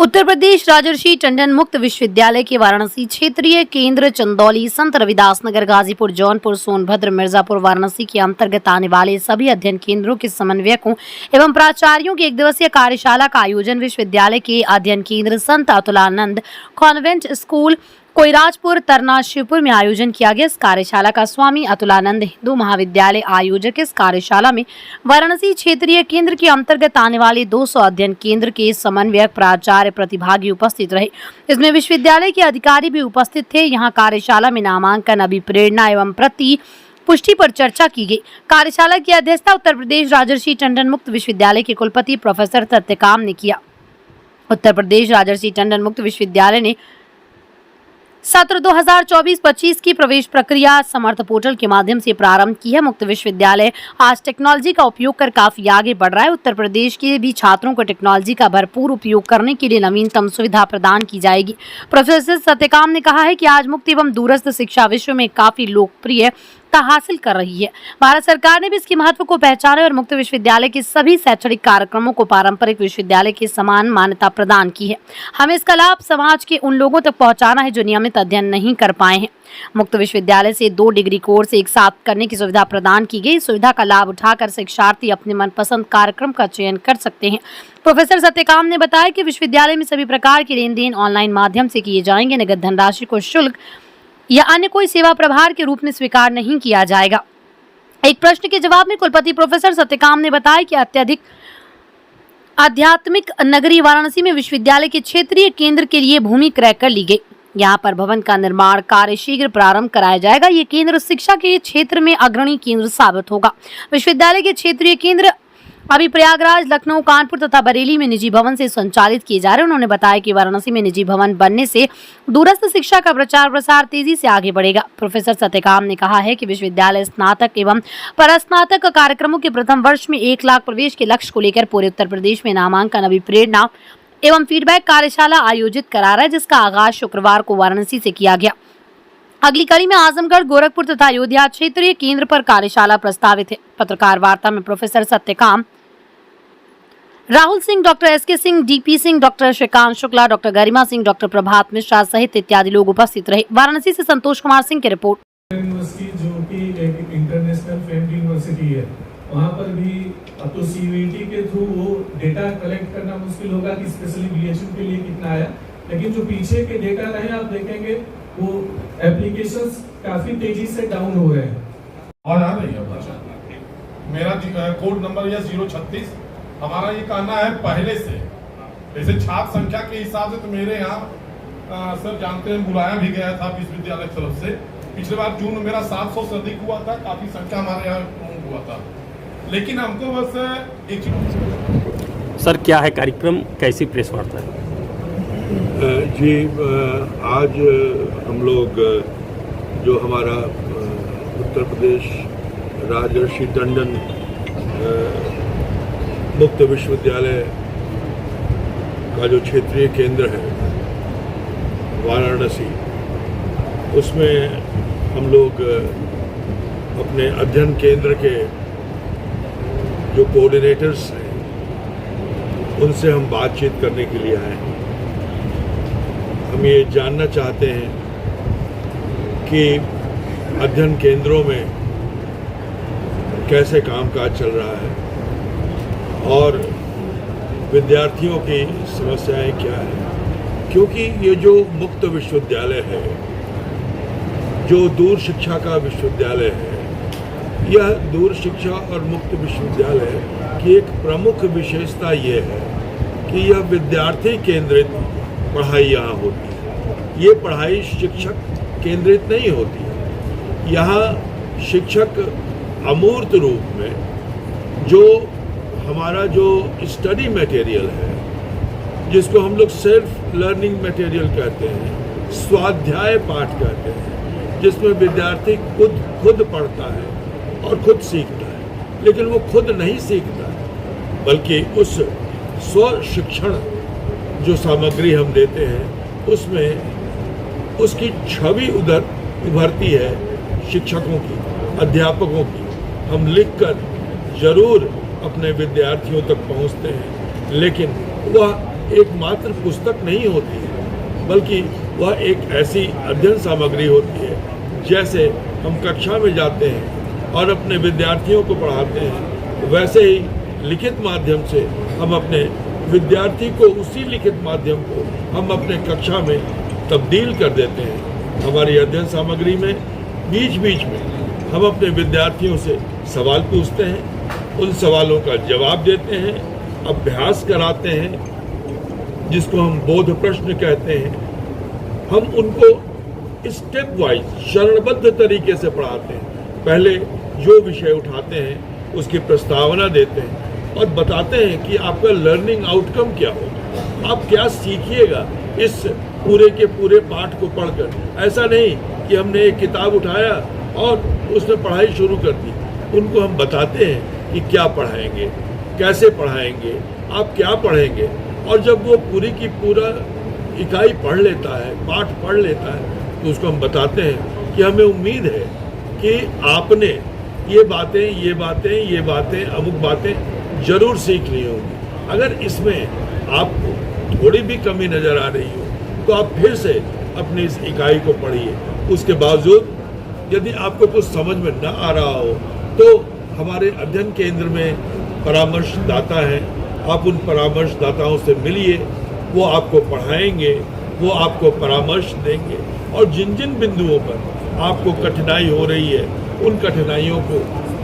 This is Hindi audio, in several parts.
उत्तर प्रदेश राजर्षि टंडन मुक्त विश्वविद्यालय के वाराणसी क्षेत्रीय केंद्र चंदौली, संत रविदास नगर, गाजीपुर, जौनपुर, सोनभद्र, मिर्जापुर, वाराणसी के अंतर्गत आने वाले सभी अध्ययन केंद्रों के समन्वयकों एवं प्राचार्यों की एक दिवसीय कार्यशाला का आयोजन विश्वविद्यालय के अध्ययन केंद्र संत अतुलानंद कॉन्वेंट स्कूल कोइराजपुर, तरना, शिवपुर में आयोजन किया गया। इस कार्यशाला का स्वामी अतुलानंद हिंदू महाविद्यालय आयोजक। इस कार्यशाला में वाराणसी क्षेत्रीय केंद्र के अंतर्गत आने वाले 200 अध्ययन केंद्र के समन्वयक, प्राचार्य, प्रतिभागी उपस्थित रहे। इसमें विश्वविद्यालय के अधिकारी भी उपस्थित थे। यहाँ कार्यशाला में नामांकन, अभिप्रेरणा एवं प्रति पुष्टि पर चर्चा की गई। कार्यशाला की अध्यक्षता उत्तर प्रदेश राजर्षि टंडन मुक्त विश्वविद्यालय के कुलपति प्रोफेसर सत्यकाम ने किया। उत्तर प्रदेश राजर्षि टंडन मुक्त विश्वविद्यालय ने सत्र 2024-25 की प्रवेश प्रक्रिया समर्थ पोर्टल के माध्यम से प्रारंभ की है। मुक्त विश्वविद्यालय आज टेक्नोलॉजी का उपयोग कर काफी आगे बढ़ रहा है। उत्तर प्रदेश के भी छात्रों को टेक्नोलॉजी का भरपूर उपयोग करने के लिए नवीनतम सुविधा प्रदान की जाएगी। प्रोफेसर सत्यकाम ने कहा है कि आज मुक्त एवं दूरस्थ शिक्षा विश्व में काफी लोकप्रिय हासिल कर रही है। भारत सरकार ने भी इसके महत्व को पहचाना और मुक्त विश्वविद्यालय के सभी शैक्षणिक कार्यक्रमों को पारंपरिक विश्वविद्यालय के समान मान्यता प्रदान की है। हमें इसका लाभ समाज के उन लोगों तक पहुंचाना है जो नियमित अध्ययन नहीं कर पाए हैं। मुक्त विश्वविद्यालय से 2 डिग्री कोर्स एक साथ करने की सुविधा प्रदान की गई। सुविधा का लाभ उठाकर शिक्षार्थी अपने मनपसंद कार्यक्रम का चयन कर सकते हैं। प्रोफेसर सत्यकाम ने बताया कि विश्वविद्यालय में सभी प्रकार के लेन देन ऑनलाइन माध्यम से किए जाएंगे। नगद धनराशि को शुल्क या अन्य कोई सेवा प्रभार के रूप में स्वीकार नहीं किया जाएगा। एक प्रश्न के जवाब में कुलपति प्रोफेसर सत्यकाम ने बताया कि अत्यधिक आध्यात्मिक नगरी वाराणसी में विश्वविद्यालय के क्षेत्रीय केंद्र के लिए भूमि क्रय कर ली गई। यहाँ पर भवन का निर्माण कार्य शीघ्र प्रारंभ कराया जाएगा। ये केंद्र शिक्षा के क्षेत्र में अग्रणी केंद्र साबित होगा। विश्वविद्यालय के क्षेत्रीय केंद्र अभी प्रयागराज, लखनऊ, कानपुर तथा बरेली में निजी भवन से संचालित किए जा रहे हैं। उन्होंने बताया कि वाराणसी में निजी भवन बनने से दूरस्थ शिक्षा का प्रचार प्रसार तेजी से आगे बढ़ेगा। प्रोफेसर सत्यकाम ने कहा है कि विश्वविद्यालय स्नातक एवं परास्नातक कार्यक्रमों के प्रथम वर्ष में 1 लाख प्रवेश के लक्ष्य को लेकर पूरे उत्तर प्रदेश में नामांकन, अभिप्रेरणा एवं फीडबैक कार्यशाला आयोजित करा रहा है, जिसका आगाज शुक्रवार को वाराणसी से किया गया। अगली कड़ी में आजमगढ़, गोरखपुर तथा अयोध्या क्षेत्रीय केंद्र पर कार्यशाला प्रस्तावित है। पत्रकार वार्ता में professor Satyakam, Rahul Singh, doctor SK Singh, DP Singh, doctor Shrikant Shukla, doctor Garima Singh, doctor Prabhat Mishra सहित इत्यादि लोग उपस्थित रहे। वाराणसी से संतोष कुमार सिंह की रिपोर्ट। यूनिवर्सिटी जो कि एक इंटरनेशनल फेम्ड यूनिवर्सिटी है, वहाँ पर भी अब तो सीयूईटी के थ्रू वो डेटा कलेक्ट करना मुश्किल होगा कि स्पेशली बीएचयू के लिए कितना आया, लेकिन जो पीछे के डेटा रहे आप देखेंगे वो एप्लीकेशंस काफी तेजी से डाउन हो रहे हैं। और आ रही है मेरा कोड नंबर है 036। हमारा ये कहना है पहले से, जैसे छात्र संख्या के हिसाब से तो मेरे यहाँ सर जानते हैं बुलाया भी गया था विश्वविद्यालय की तरफ से। पिछले बार जून में मेरा 700 से अधिक हुआ था, काफी संख्या हमारे यहाँ हुआ था, लेकिन हमको बस एक सर क्या है कार्यक्रम, कैसी प्रेस वार्ता है? जी, आज हम लोग जो हमारा उत्तर प्रदेश राजर्षि टंडन मुक्त विश्वविद्यालय का जो क्षेत्रीय केंद्र है वाराणसी, उसमें हम लोग अपने अध्ययन केंद्र के जो कोऑर्डिनेटर्स हैं उनसे हम बातचीत करने के लिए आए हैं। हम ये जानना चाहते हैं कि अध्ययन केंद्रों में कैसे कामकाज चल रहा है और विद्यार्थियों की समस्याएं क्या हैं, क्योंकि ये जो मुक्त विश्वविद्यालय है, जो दूर शिक्षा का विश्वविद्यालय है, यह दूर शिक्षा और मुक्त विश्वविद्यालय की एक प्रमुख विशेषता ये है कि यह विद्यार्थी केंद्रित पढ़ाई यहाँ होती है। ये पढ़ाई शिक्षक केंद्रित नहीं होती है। यहाँ शिक्षक अमूर्त रूप में जो हमारा जो स्टडी मटेरियल है, जिसको हम लोग सेल्फ लर्निंग मटेरियल कहते हैं, स्वाध्याय पाठ कहते हैं, जिसमें विद्यार्थी खुद पढ़ता है और खुद सीखता है, लेकिन वो खुद नहीं सीखता है, बल्कि उस स्व शिक्षण जो सामग्री हम देते हैं उसमें उसकी छवि उभरती है शिक्षकों की, अध्यापकों की। हम लिखकर जरूर अपने विद्यार्थियों तक पहुंचते हैं, लेकिन वह एकमात्र पुस्तक नहीं होती है, बल्कि वह एक ऐसी अध्ययन सामग्री होती है। जैसे हम कक्षा में जाते हैं और अपने विद्यार्थियों को पढ़ाते हैं, वैसे ही लिखित माध्यम से हम अपने विद्यार्थी को, उसी लिखित माध्यम को हम अपने कक्षा में तब्दील कर देते हैं। हमारी अध्ययन सामग्री में बीच बीच में हम अपने विद्यार्थियों से सवाल पूछते हैं, उन सवालों का जवाब देते हैं, अभ्यास कराते हैं, जिसको हम बोध प्रश्न कहते हैं। हम उनको स्टेप वाइज चरणबद्ध तरीके से पढ़ाते हैं। पहले जो विषय उठाते हैं उसकी प्रस्तावना देते हैं और बताते हैं कि आपका लर्निंग आउटकम क्या होगा, आप क्या सीखिएगा इस पूरे के पूरे पाठ को पढ़कर। ऐसा नहीं कि हमने एक किताब उठाया और उसमें पढ़ाई शुरू कर दी। उनको हम बताते हैं कि क्या पढ़ाएंगे, कैसे पढ़ाएंगे, आप क्या पढ़ेंगे। और जब वो पूरी की पूरा इकाई पढ़ लेता है, पाठ पढ़ लेता है, तो उसको हम बताते हैं कि हमें उम्मीद है कि आपने ये बातें, अमुक बातें जरूर सीख ली होंगी। अगर इसमें आपको थोड़ी भी कमी नज़र आ रही हो तो आप फिर से अपनी इस इकाई को पढ़िए। उसके बावजूद यदि आपको कुछ समझ में न आ रहा हो तो हमारे अध्ययन केंद्र में परामर्शदाता हैं, आप उन परामर्शदाताओं से मिलिए, वो आपको पढ़ाएंगे, वो आपको परामर्श देंगे और जिन जिन बिंदुओं पर आपको कठिनाई हो रही है उन कठिनाइयों को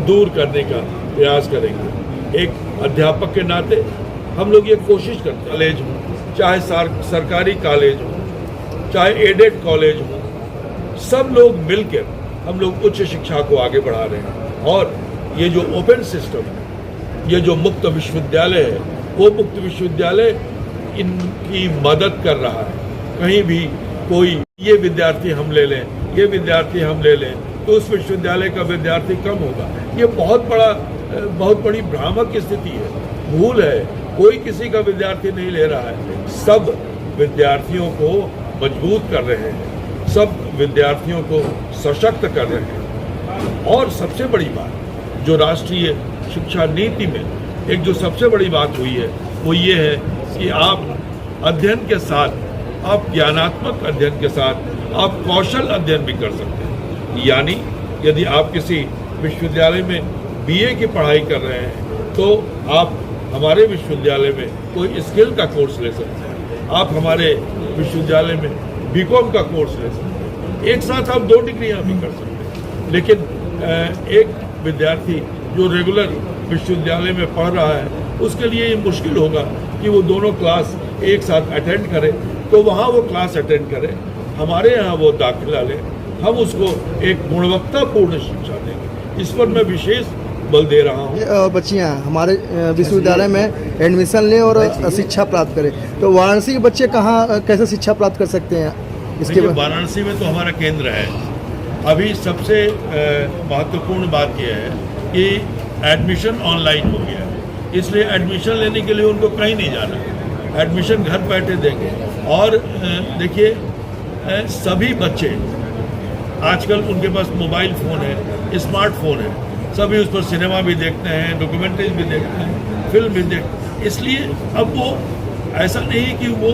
दूर करने का प्रयास करेंगे। एक अध्यापक के नाते हम लोग ये कोशिश करते हैं, कॉलेज हो, चाहे सरकारी कॉलेज हो, चाहे एडेड कॉलेज हो, सब लोग मिलकर हम लोग उच्च शिक्षा को आगे बढ़ा रहे हैं। और ये जो ओपन सिस्टम है, ये जो मुक्त विश्वविद्यालय है, वो मुक्त विश्वविद्यालय इनकी मदद कर रहा है। कहीं भी कोई ये विद्यार्थी हम ले लें, ये विद्यार्थी हम ले लें, तो उस विश्वविद्यालय का विद्यार्थी कम होगा। ये बहुत बड़ी भ्रामक स्थिति है, भूल है। कोई किसी का विद्यार्थी नहीं ले रहा है, सब विद्यार्थियों को मजबूत कर रहे हैं, सब विद्यार्थियों को सशक्त कर रहे हैं। और सबसे बड़ी बात, जो राष्ट्रीय शिक्षा नीति में एक जो सबसे बड़ी बात हुई है, वो ये है कि आप अध्ययन के साथ, आप ज्ञानात्मक अध्ययन के साथ आप कौशल अध्ययन भी कर सकते हैं। यानी यदि आप किसी विश्वविद्यालय में बीए की पढ़ाई कर रहे हैं तो आप हमारे विश्वविद्यालय में कोई स्किल का कोर्स ले सकते हैं, आप हमारे विश्वविद्यालय में बीकॉम का कोर्स ले सकते हैं। एक साथ आप 2 डिग्रियां भी कर सकते हैं। लेकिन एक विद्यार्थी जो रेगुलर विश्वविद्यालय में पढ़ रहा है, उसके लिए ये मुश्किल होगा कि वो दोनों क्लास एक साथ अटेंड करे, तो वहाँ वो क्लास अटेंड करे, हमारे यहाँ वो दाखिला ले, हम उसको एक गुणवत्तापूर्ण शिक्षा देंगे। इस पर मैं विशेष बल दे रहा हूँ। बच्चियाँ हमारे विश्वविद्यालय में एडमिशन लें और शिक्षा प्राप्त करें, तो वाराणसी के बच्चे कहाँ कैसे शिक्षा प्राप्त कर सकते हैं? इसके बाद वाराणसी में तो हमारा केंद्र है। अभी सबसे महत्वपूर्ण बात यह है कि एडमिशन ऑनलाइन हो गया है, इसलिए एडमिशन लेने के लिए उनको कहीं नहीं जाना, एडमिशन घर बैठे देंगे। और देखिए, सभी बच्चे आजकल उनके पास मोबाइल फ़ोन है, स्मार्टफोन है, सभी उस पर सिनेमा भी देखते हैं, डॉक्यूमेंट्रीज भी देखते हैं, फिल्म भी देखते हैं। इसलिए अब वो ऐसा नहीं कि वो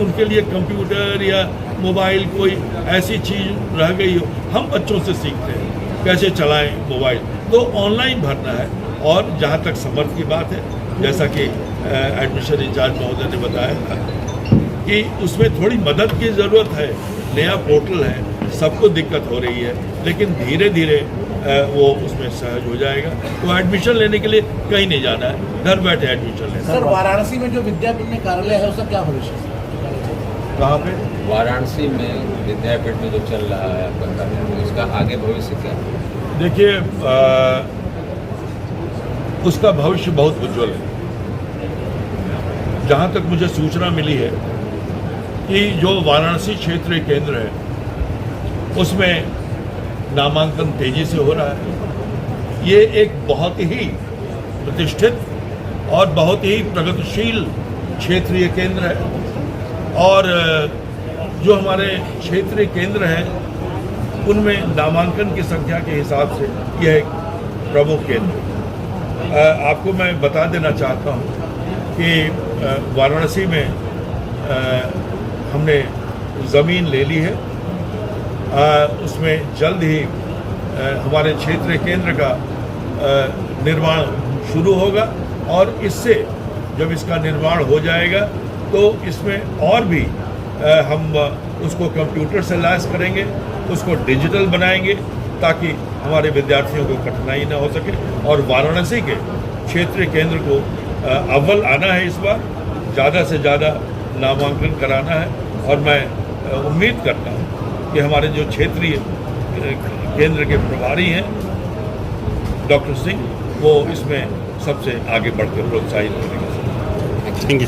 उनके लिए कंप्यूटर या मोबाइल कोई ऐसी चीज़ रह गई हो। हम बच्चों से सीखते हैं कैसे चलाएं मोबाइल, तो ऑनलाइन भरना है। और जहाँ तक समर्थ की बात है, जैसा कि एडमिशन इंचार्ज महोदय ने बताया कि उसमें थोड़ी मदद की ज़रूरत है। नया पोर्टल है, सबको दिक्कत हो रही है, लेकिन धीरे धीरे वो उसमें सहज हो जाएगा। तो एडमिशन लेने के लिए कहीं नहीं जाना है, घर बैठे एडमिशन लेना। सर, वाराणसी में जो विद्यापीठ में कार्यालय है उसका क्या भविष्य है? कहाँ पे? वाराणसी में विद्यापीठ में जो चल रहा है आपका कार्यालय, उसका आगे भविष्य क्या है? देखिए, उसका भविष्य बहुत उज्जवल है। जहाँ तक मुझे सूचना मिली है कि जो वाराणसी क्षेत्रीय केंद्र है उसमें नामांकन तेजी से हो रहा है। ये एक बहुत ही प्रतिष्ठित और बहुत ही प्रगतिशील क्षेत्रीय केंद्र है। और जो हमारे क्षेत्रीय केंद्र हैं उनमें नामांकन की संख्या के हिसाब से यह एक प्रमुख केंद्र है। आपको मैं बता देना चाहता हूँ कि वाराणसी में हमने ज़मीन ले ली है। उसमें जल्द ही हमारे क्षेत्रीय केंद्र का निर्माण शुरू होगा और इससे जब इसका निर्माण हो जाएगा तो इसमें और भी हम उसको कंप्यूटर से लैस करेंगे, उसको डिजिटल बनाएंगे ताकि हमारे विद्यार्थियों को कठिनाई ना हो सके। और वाराणसी के क्षेत्रीय केंद्र को अव्वल आना है, इस बार ज़्यादा से ज़्यादा नामांकन कराना है और मैं उम्मीद करता हूँ कि हमारे जो क्षेत्रीय केंद्र के प्रभारी हैं डॉक्टर सिंह, वो इसमें सबसे आगे बढ़कर प्रोत्साहित करेंगे। Thank you.